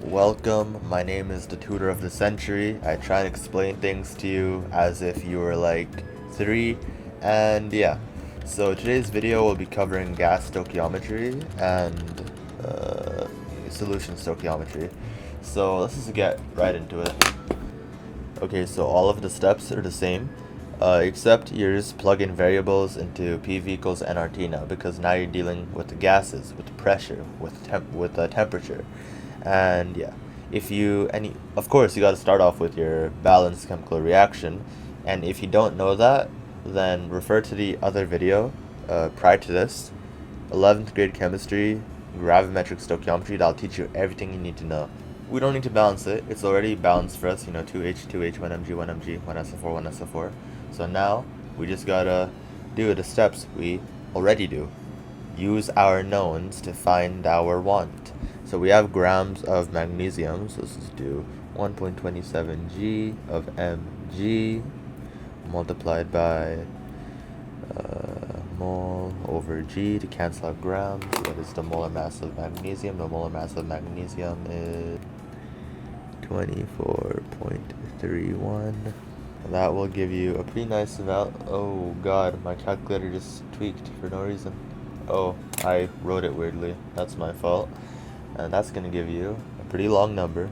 Welcome, my name is the Tutor of the Century. I try and explain things to you as if you were like 3, and yeah. So today's video will be covering gas stoichiometry and solution stoichiometry. So let's just get right into it. Okay, so all of the steps are the same, except you're just plugging variables into PV equals nRT now, because now you're dealing with the gases, with pressure, with temperature, and yeah. Of course, you got to start off with your balanced chemical reaction, and if you don't know that, then refer to the other video prior to this, 11th grade chemistry, gravimetric stoichiometry. That'll teach you everything you need to know. We don't need to balance it. It's already balanced for us, 2H, 2H, 1Mg, 1Mg, 1SO4, 1SO4. So now, we just gotta do the steps we already do. Use our knowns to find our want. So we have grams of magnesium, so let's just do 1.27 G of Mg multiplied by mole over G to cancel out grams. What is the molar mass of magnesium? The molar mass of magnesium is 24.31. That will give you a pretty nice value. Oh god, my calculator just tweaked for no reason. Oh, I wrote it weirdly. That's my fault. And that's going to give you a pretty long number.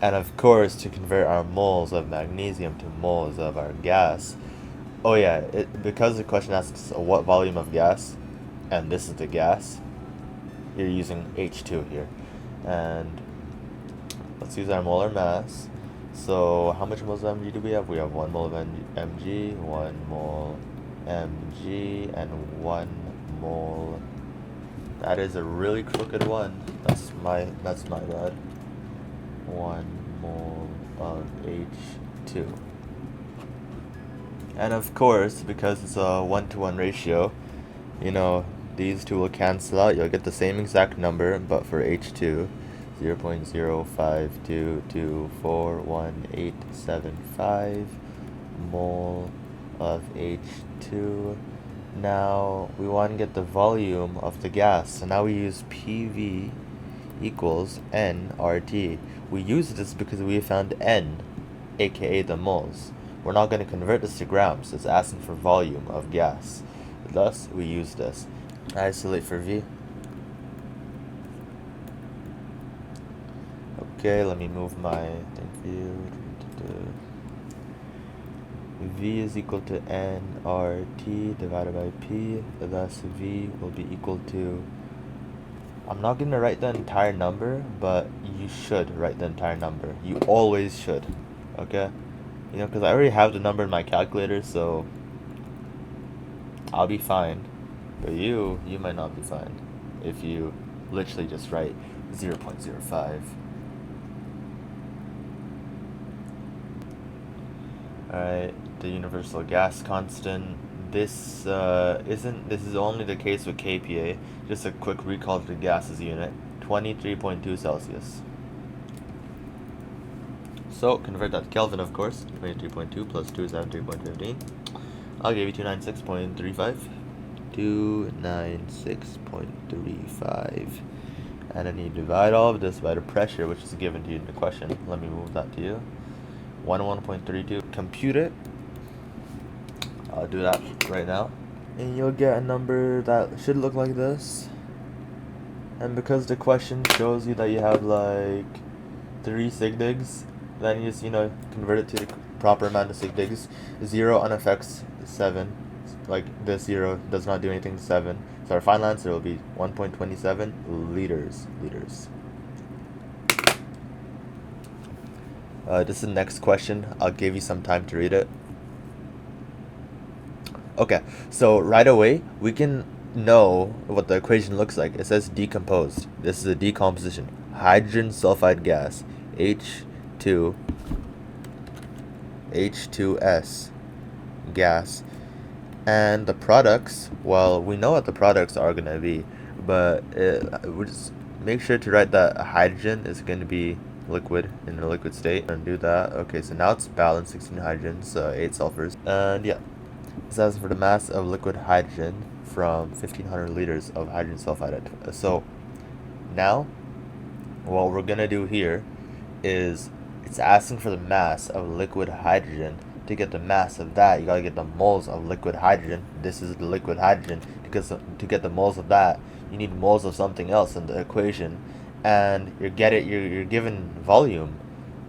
And of course, to convert our moles of magnesium to moles of our gas. Oh yeah, because the question asks what volume of gas, and this is the gas, you're using H2 here. And let's use our molar mass. So how much moles of Mg do we have? We have 1 mole of Mg, 1 mole Mg, and 1 mole. That is a really crooked one. That's my bad. 1 mole of H2. And of course, because it's a 1-to-1 ratio, these two will cancel out. You'll get the same exact number, but for H2, 0.052241875 mole of H2. Now we want to get the volume of the gas, so now we use PV equals nRT. We use this because we found N, aka the moles. We're not going to convert this to grams. It's asking for volume of gas. Thus, we use this. Isolate for V. Okay, let me move my thing for you. V is equal to nRT divided by P. Thus, V will be equal to... I'm not going to write the entire number, but you should write the entire number. You always should. Okay? Because I already have the number in my calculator, so I'll be fine. But you might not be fine if you literally just write 0.05. Alright, the universal gas constant. This is only the case with kPa. Just a quick recall to the gases unit. 23.2 Celsius. So convert that to Kelvin, of course. 23.2 plus 2 is 3.15. I'll give you 296.35. 296.35. And then you divide all of this by the pressure, which is given to you in the question. Let me move that to you. 101.32. Compute it. I'll do that right now. And you'll get a number that should look like this. And because the question shows you that you have like 3 sig digs, then you just, convert it to the proper amount of sig digs. 0 unaffects 7. Like this 0 does not do anything to 7. So our final answer will be 1.27 liters. This is the next question. I'll give you some time to read it. Okay, so right away, we can know what the equation looks like. It says decomposed. This is a decomposition. Hydrogen sulfide gas, H2S gas. And the products, well, we know what the products are going to be, but we just make sure to write that hydrogen is going to be liquid in a liquid state and do that. Okay, so now it's balanced, 16 hydrogens, 8 sulfurs, and yeah. This asks for the mass of liquid hydrogen from 1500 liters of hydrogen sulfide. So now what we're gonna do here is it's asking for the mass of liquid hydrogen. To get the mass of that, you gotta get the moles of liquid hydrogen. This is the liquid hydrogen. To get the moles of that, you need moles of something else in the equation, and you're given volume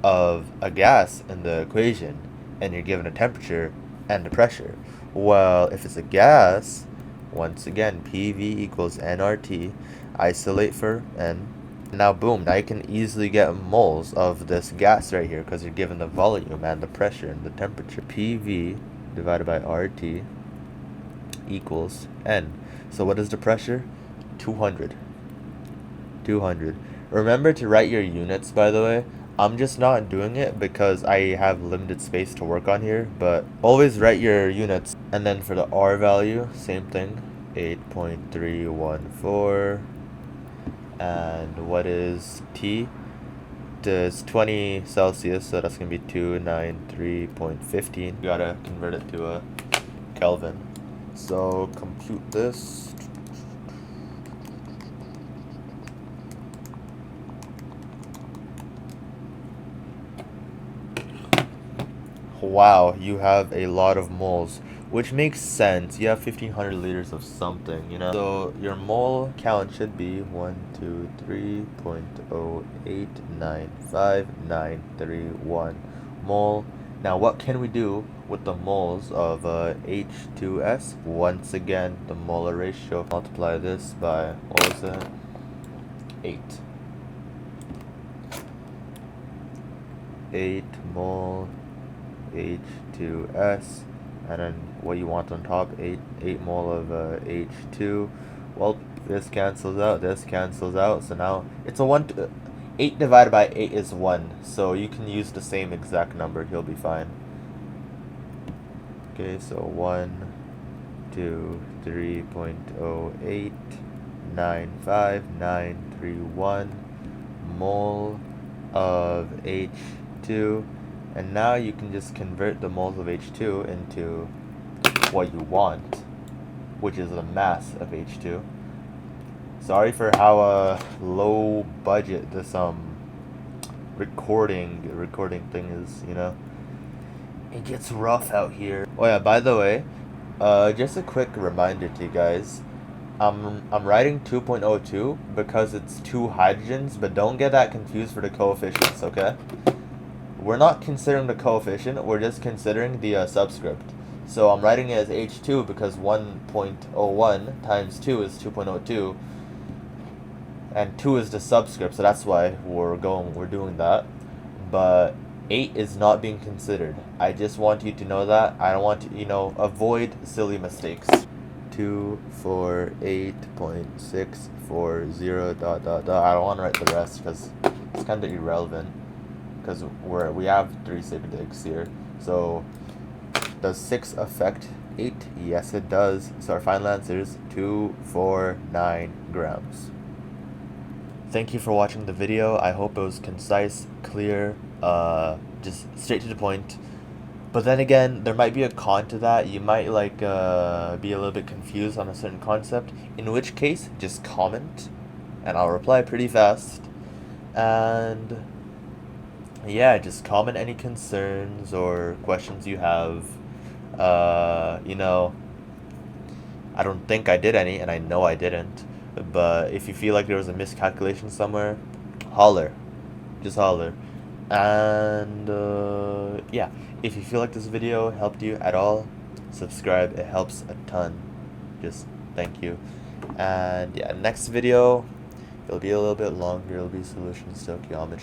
of a gas in the equation, and you're given a temperature and a pressure. Well, if it's a gas, once again, PV equals nRT. Isolate for N. Now boom, now you can easily get moles of this gas right here because you're given the volume and the pressure and the temperature. PV divided by RT equals N. So what is the pressure? 200. 200. Remember to write your units, by the way. I'm just not doing it because I have limited space to work on here, but always write your units. And then for the R value, same thing, 8.314. And what is T? It's 20 Celsius, so that's going to be 293.15. You gotta convert it to a Kelvin. So compute this. Wow, you have a lot of moles, which makes sense. You have 1500 liters of something, you know? So your mole count should be 123.0895931 mole. Now what can we do with the moles of H2S? Once again, the molar ratio. Multiply this by, what was it? 8. 8 mole H2S, and then what you want on top, 8 mole of H2. Well, this cancels out, so now it's a 8 divided by 8 is 1, so you can use the same exact number, you'll be fine. Okay, so 123.0895931 mole of H2. And now you can just convert the moles of H2 into what you want, which is the mass of H2. Sorry for how low budget this recording thing is, you know. It gets rough out here. Oh yeah, by the way, just a quick reminder to you guys. I'm writing 2.02 because it's 2 hydrogens, but don't get that confused for the coefficients, okay? We're not considering the coefficient, we're just considering the subscript. So I'm writing it as H2 because 1.01 times 2 is 2.02, and 2 is the subscript, so that's why we're doing that. But 8 is not being considered. I just want you to know that. I don't want to, avoid silly mistakes. 248.640 ... I don't want to write the rest because it's kind of irrelevant. Because we have 3 sigdigs here. So does 6 affect 8? Yes, it does. So our final answer is 249 grams. Thank you for watching the video. I hope it was concise, clear, just straight to the point. But then again, there might be a con to that. You might be a little bit confused on a certain concept, in which case just comment and I'll reply pretty fast. And yeah, just comment any concerns or questions you have. I don't think I did any, and I know I didn't. But if you feel like there was a miscalculation somewhere, holler. Just holler. And yeah, if you feel like this video helped you at all, subscribe. It helps a ton. Just thank you. And yeah, next video, it'll be a little bit longer. It'll be solution stoichiometry.